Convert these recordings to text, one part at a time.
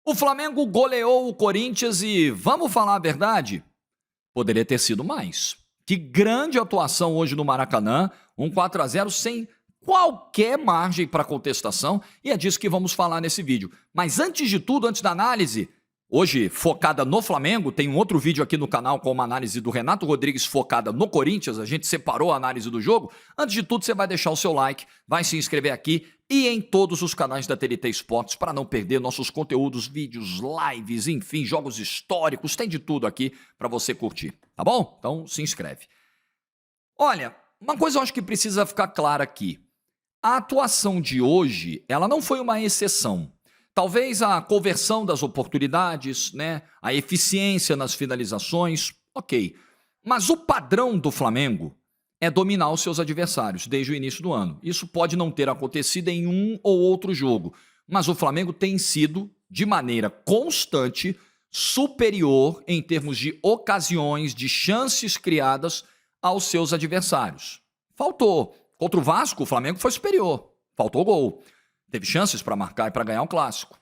O Flamengo goleou o Corinthians e, vamos falar a verdade, poderia ter sido mais. Que grande atuação hoje no Maracanã, um 4-0 sem qualquer margem para contestação, e é disso que vamos falar nesse vídeo. Mas antes de tudo, antes da análise, hoje focada no Flamengo, tem um outro vídeo aqui no canal com uma análise do Renato Rodrigues focada no Corinthians, a gente separou a análise do jogo. Antes de tudo, você vai deixar o seu like, vai se inscrever aqui e em todos os canais da TNT Esportes para não perder nossos conteúdos, vídeos, lives, enfim, jogos históricos, tem de tudo aqui para você curtir, tá bom? Então se inscreve. Olha, uma coisa eu acho que precisa ficar clara aqui. A atuação de hoje, ela não foi uma exceção. Talvez a conversão das oportunidades, né, a eficiência nas finalizações, ok. Mas o padrão do Flamengo é dominar os seus adversários desde o início do ano. Isso pode não ter acontecido em um ou outro jogo, mas o Flamengo tem sido, de maneira constante, superior em termos de ocasiões, de chances criadas aos seus adversários. Faltou. Contra o Vasco, o Flamengo foi superior. Faltou gol. Teve chances para marcar e para ganhar o clássico.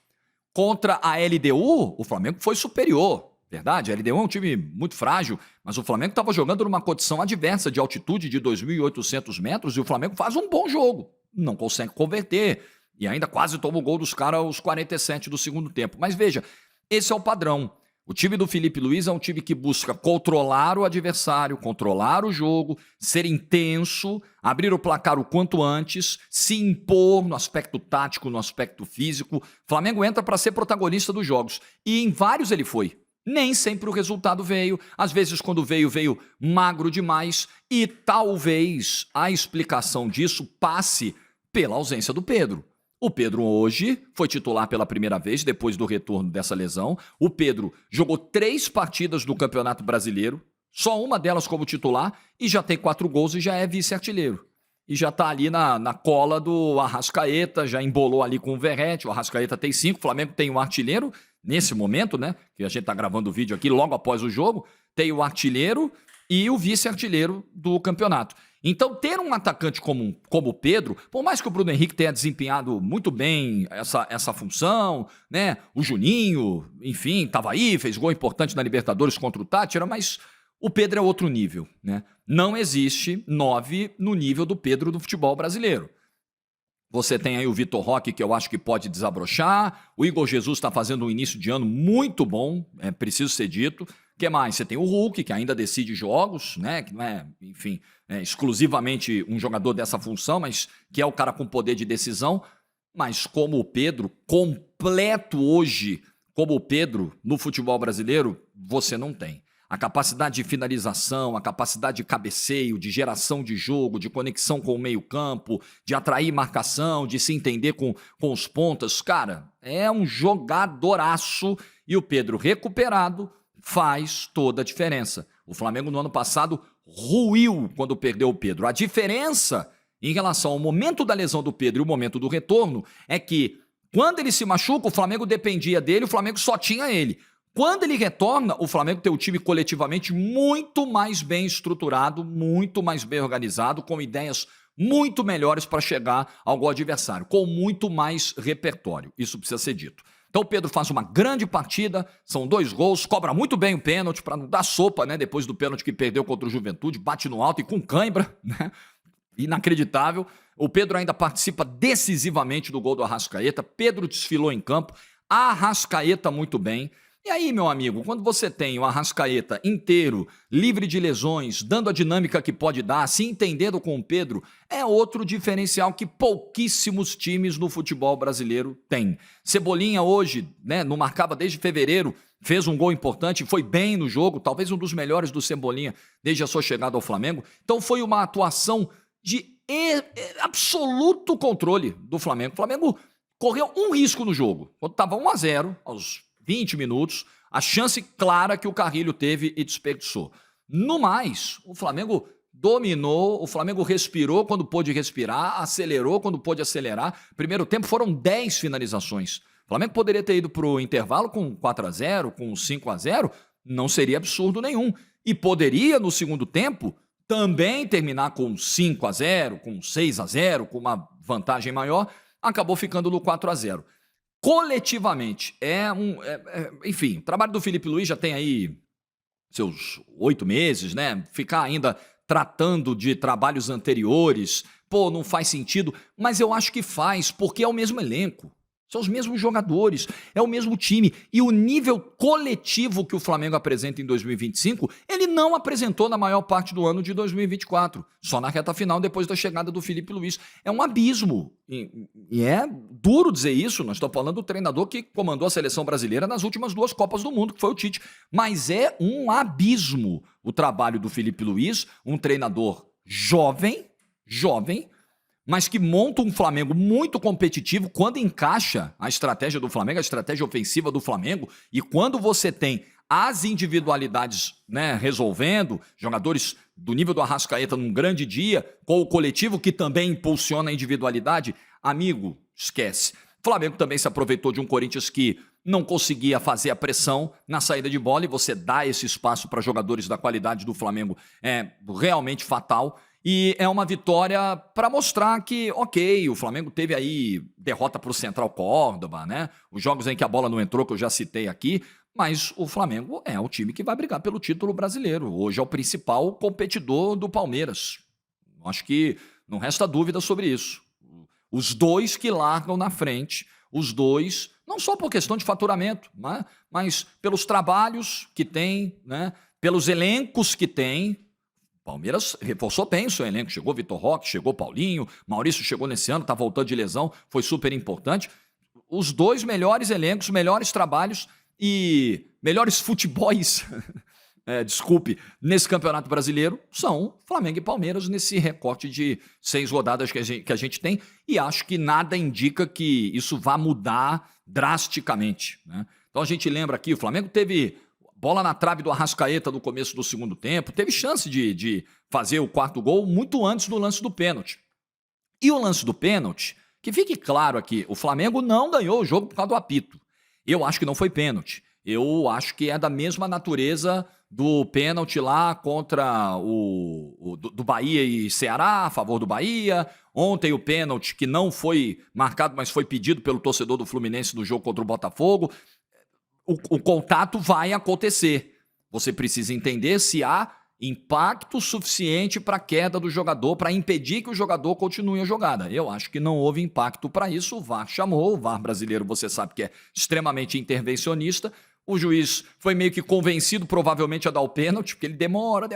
Contra a LDU, o Flamengo foi superior. Verdade, a LDU é um time muito frágil, mas o Flamengo estava jogando numa condição adversa de altitude de 2.800 metros e o Flamengo faz um bom jogo. Não consegue converter e ainda quase toma o gol dos caras aos 47 do segundo tempo. Mas veja, esse é o padrão. O time do Felipe Luiz é um time que busca controlar o adversário, controlar o jogo, ser intenso, abrir o placar o quanto antes, se impor no aspecto tático, no aspecto físico. O Flamengo entra para ser protagonista dos jogos e em vários ele foi. Nem sempre o resultado veio, às vezes quando veio, veio magro demais e talvez a explicação disso passe pela ausência do Pedro. O Pedro hoje foi titular pela primeira vez depois do retorno dessa lesão. O Pedro jogou 3 partidas do Campeonato Brasileiro, só uma delas como titular, e já tem 4 gols e já é vice-artilheiro. E já tá ali na cola do Arrascaeta, já embolou ali com o Verratti, o Arrascaeta tem 5, o Flamengo tem um artilheiro, nesse momento, né, que a gente tá gravando o vídeo aqui logo após o jogo, tem o artilheiro e o vice-artilheiro do campeonato. Então, ter um atacante como o Pedro, por mais que o Bruno Henrique tenha desempenhado muito bem essa função, né? O Juninho, enfim, estava aí, fez gol importante na Libertadores contra o Tátira, mas o Pedro é outro nível, né? Não existe 9 no nível do Pedro do futebol brasileiro. Você tem aí o Vitor Roque, que eu acho que pode desabrochar. O Igor Jesus está fazendo um início de ano muito bom, é preciso ser dito. O que mais? Você tem o Hulk, que ainda decide jogos, né? Que não é, enfim, exclusivamente um jogador dessa função, mas que é o cara com poder de decisão. Mas como o Pedro, completo hoje, como o Pedro no futebol brasileiro, você não tem. A capacidade de finalização, a capacidade de cabeceio, de geração de jogo, de conexão com o meio-campo, de atrair marcação, de se entender com os pontas. Cara, é um jogadoraço e o Pedro recuperado faz toda a diferença. O Flamengo no ano passado ruiu quando perdeu o Pedro. A diferença em relação ao momento da lesão do Pedro e o momento do retorno é que quando ele se machuca, o Flamengo dependia dele, o Flamengo só tinha ele. Quando ele retorna, o Flamengo tem o time coletivamente muito mais bem estruturado, muito mais bem organizado, com ideias muito melhores para chegar ao gol adversário, com muito mais repertório. Isso precisa ser dito. Então o Pedro faz uma grande partida, são 2 gols, cobra muito bem o pênalti para não dar sopa, né? Depois do pênalti que perdeu contra o Juventude, bate no alto e com cãibra, né? Inacreditável. O Pedro ainda participa decisivamente do gol do Arrascaeta. Pedro desfilou em campo, Arrascaeta muito bem. E aí, meu amigo, quando você tem o Arrascaeta inteiro, livre de lesões, dando a dinâmica que pode dar, se entendendo com o Pedro, é outro diferencial que pouquíssimos times no futebol brasileiro têm. Cebolinha hoje, né, não marcava desde fevereiro, fez um gol importante, foi bem no jogo, talvez um dos melhores do Cebolinha desde a sua chegada ao Flamengo. Então foi uma atuação de absoluto controle do Flamengo. O Flamengo correu um risco no jogo, quando estava 1-0 aos 20 minutos, a chance clara que o Carrilho teve e desperdiçou. No mais, o Flamengo dominou, o Flamengo respirou quando pôde respirar, acelerou quando pôde acelerar. Primeiro tempo foram 10 finalizações. O Flamengo poderia ter ido para o intervalo com 4-0, com 5-0, não seria absurdo nenhum. E poderia, no segundo tempo, também terminar com 5-0, com 6-0, com uma vantagem maior, acabou ficando no 4-0. coletivamente, enfim, o trabalho do Felipe Luiz já tem aí seus 8 meses, né? Ficar ainda tratando de trabalhos anteriores, pô, não faz sentido, mas eu acho que faz, porque é o mesmo elenco. São os mesmos jogadores, é o mesmo time. E o nível coletivo que o Flamengo apresenta em 2025, ele não apresentou na maior parte do ano de 2024. Só na reta final, depois da chegada do Felipe Luiz. É um abismo. E é duro dizer isso. Nós estamos falando do treinador que comandou a seleção brasileira nas últimas 2 Copas do Mundo, que foi o Tite. Mas é um abismo o trabalho do Felipe Luiz, um treinador jovem, mas que monta um Flamengo muito competitivo quando encaixa a estratégia do Flamengo, a estratégia ofensiva do Flamengo, e quando você tem as individualidades, né, resolvendo, jogadores do nível do Arrascaeta num grande dia, com o coletivo que também impulsiona a individualidade, amigo, esquece. O Flamengo também se aproveitou de um Corinthians que não conseguia fazer a pressão na saída de bola, e você dá esse espaço para jogadores da qualidade do Flamengo é realmente fatal. E é uma vitória para mostrar que, ok, o Flamengo teve aí derrota para o Central Córdoba, né? Os jogos em que a bola não entrou, que eu já citei aqui, mas o Flamengo é o time que vai brigar pelo título brasileiro. Hoje é o principal competidor do Palmeiras. Acho que não resta dúvida sobre isso. Os 2 que largam na frente, os 2, não só por questão de faturamento, né? Mas pelos trabalhos que tem, né? Pelos elencos que tem. Palmeiras reforçou bem o seu elenco, chegou Vitor Roque, chegou Paulinho, Maurício chegou nesse ano, tá voltando de lesão, foi super importante. Os 2 melhores elencos, melhores trabalhos e melhores futebols, nesse Campeonato Brasileiro são Flamengo e Palmeiras nesse recorte de 6 rodadas que a gente tem, e acho que nada indica que isso vá mudar drasticamente, né? Então a gente lembra aqui, o Flamengo teve bola na trave do Arrascaeta no começo do segundo tempo, teve chance de fazer o 4º gol muito antes do lance do pênalti. E o lance do pênalti, que fique claro aqui, o Flamengo não ganhou o jogo por causa do apito. Eu acho que não foi pênalti. Eu acho que é da mesma natureza do pênalti lá contra do Bahia e Ceará, a favor do Bahia. Ontem o pênalti que não foi marcado, mas foi pedido pelo torcedor do Fluminense no jogo contra o Botafogo. O contato vai acontecer. Você precisa entender se há impacto suficiente para a queda do jogador, para impedir que o jogador continue a jogada. Eu acho que não houve impacto para isso. O VAR chamou, o VAR brasileiro você sabe que é extremamente intervencionista. O juiz foi meio que convencido provavelmente a dar o pênalti, porque ele demora.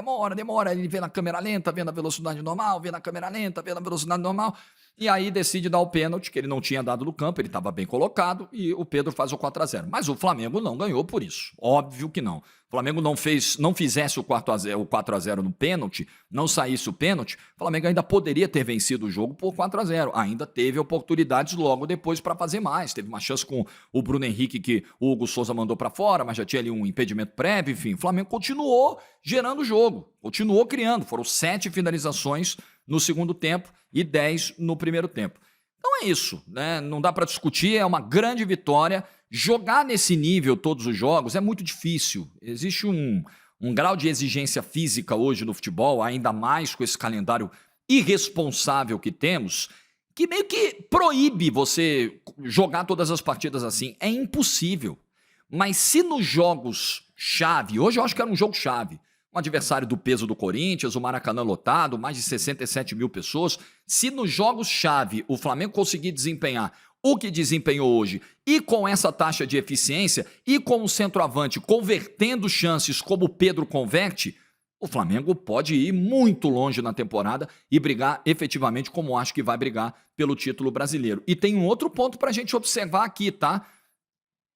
Ele vê na câmera lenta, vê na velocidade normal, vê na câmera lenta, vê na velocidade normal. E aí decide dar o pênalti, que ele não tinha dado no campo, ele estava bem colocado, e o Pedro faz o 4-0. Mas o Flamengo não ganhou por isso. Óbvio que não. O Flamengo não fizesse o 4-0 no pênalti, não saísse o pênalti, o Flamengo ainda poderia ter vencido o jogo por 4-0. Ainda teve oportunidades logo depois para fazer mais. Teve uma chance com o Bruno Henrique que o Hugo Souza mandou para fora, mas já tinha ali um impedimento prévio, enfim. O Flamengo continuou gerando o jogo, continuou criando. Foram 7 finalizações no segundo tempo e 10 no primeiro tempo. Então é isso, né? Não dá para discutir, é uma grande vitória. Jogar nesse nível todos os jogos é muito difícil. Existe um grau de exigência física hoje no futebol, ainda mais com esse calendário irresponsável que temos, que meio que proíbe você jogar todas as partidas assim. É impossível. Mas se nos jogos-chave, hoje eu acho que era um jogo-chave, um adversário do peso do Corinthians, o Maracanã lotado, mais de 67 mil pessoas. Se nos jogos-chave o Flamengo conseguir desempenhar o que desempenhou hoje, e com essa taxa de eficiência, e com o centroavante convertendo chances como o Pedro converte, o Flamengo pode ir muito longe na temporada e brigar efetivamente como acho que vai brigar pelo título brasileiro. E tem um outro ponto para a gente observar aqui, tá?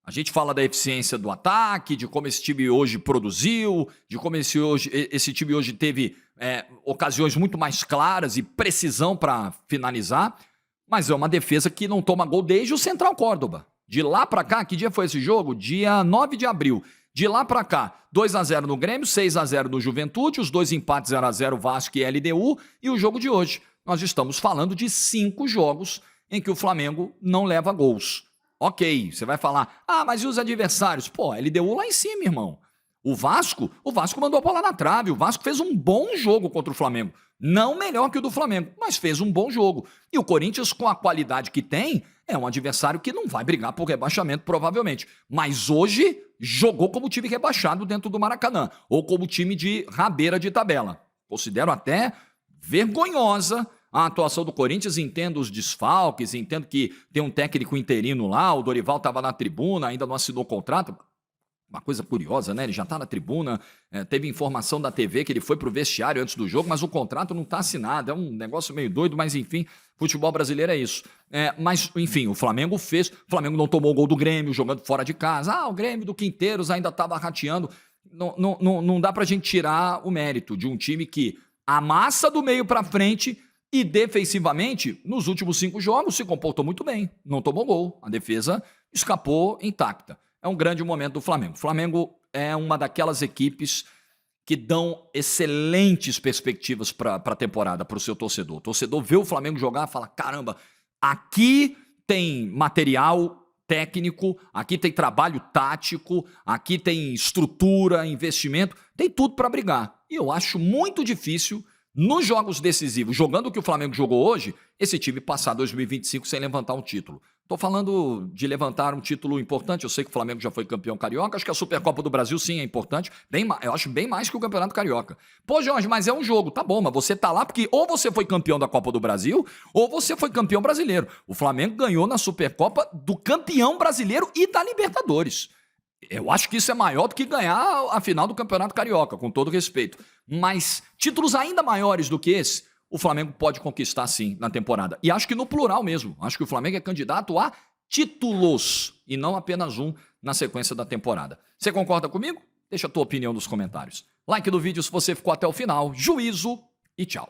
A gente fala da eficiência do ataque, de como esse time hoje produziu, de como esse time hoje teve ocasiões muito mais claras e precisão para finalizar, mas é uma defesa que não toma gol desde o Central Córdoba. De lá para cá, que dia foi esse jogo? Dia 9 de abril. De lá para cá, 2-0 no Grêmio, 6-0 no Juventude, os 2 empates 0-0 Vasco e LDU, e o jogo de hoje. Nós estamos falando de 5 jogos em que o Flamengo não leva gols. Ok, você vai falar, mas e os adversários? Pô, LDU lá em cima, irmão. O Vasco mandou a bola na trave, o Vasco fez um bom jogo contra o Flamengo. Não melhor que o do Flamengo, mas fez um bom jogo. E o Corinthians, com a qualidade que tem, é um adversário que não vai brigar por rebaixamento, provavelmente. Mas hoje, jogou como time rebaixado dentro do Maracanã, ou como time de rabeira de tabela. Considero até vergonhosa a atuação do Corinthians, entendo os desfalques, entendo que tem um técnico interino lá, o Dorival estava na tribuna, ainda não assinou contrato. Uma coisa curiosa, né? Ele já está na tribuna, teve informação da TV que ele foi pro vestiário antes do jogo, mas o contrato não está assinado. É um negócio meio doido, mas enfim, futebol brasileiro é isso. Mas, enfim, o Flamengo fez. O Flamengo não tomou o gol do Grêmio, jogando fora de casa. O Grêmio do Quinteiros ainda estava rateando. Não dá pra gente tirar o mérito de um time que amassa do meio pra frente e defensivamente, nos últimos 5 jogos, se comportou muito bem. Não tomou gol. A defesa escapou intacta. É um grande momento do Flamengo. O Flamengo é uma daquelas equipes que dão excelentes perspectivas para a temporada, para o seu torcedor. O torcedor vê o Flamengo jogar e fala, caramba, aqui tem material técnico, aqui tem trabalho tático, aqui tem estrutura, investimento, tem tudo para brigar. E eu acho muito difícil, nos jogos decisivos, jogando o que o Flamengo jogou hoje, esse time passar 2025 sem levantar um título. Estou falando de levantar um título importante. Eu sei que o Flamengo já foi campeão carioca. Acho que a Supercopa do Brasil, sim, é importante. Eu acho bem mais que o Campeonato Carioca. Pô, Jorge, mas é um jogo. Tá bom, mas você tá lá porque ou você foi campeão da Copa do Brasil ou você foi campeão brasileiro. O Flamengo ganhou na Supercopa do campeão brasileiro e da Libertadores. Eu acho que isso é maior do que ganhar a final do Campeonato Carioca, com todo respeito. Mas títulos ainda maiores do que esse, o Flamengo pode conquistar sim na temporada. E acho que no plural mesmo. Acho que o Flamengo é candidato a títulos e não apenas um na sequência da temporada. Você concorda comigo? Deixa a tua opinião nos comentários. Like no vídeo se você ficou até o final. Juízo e tchau.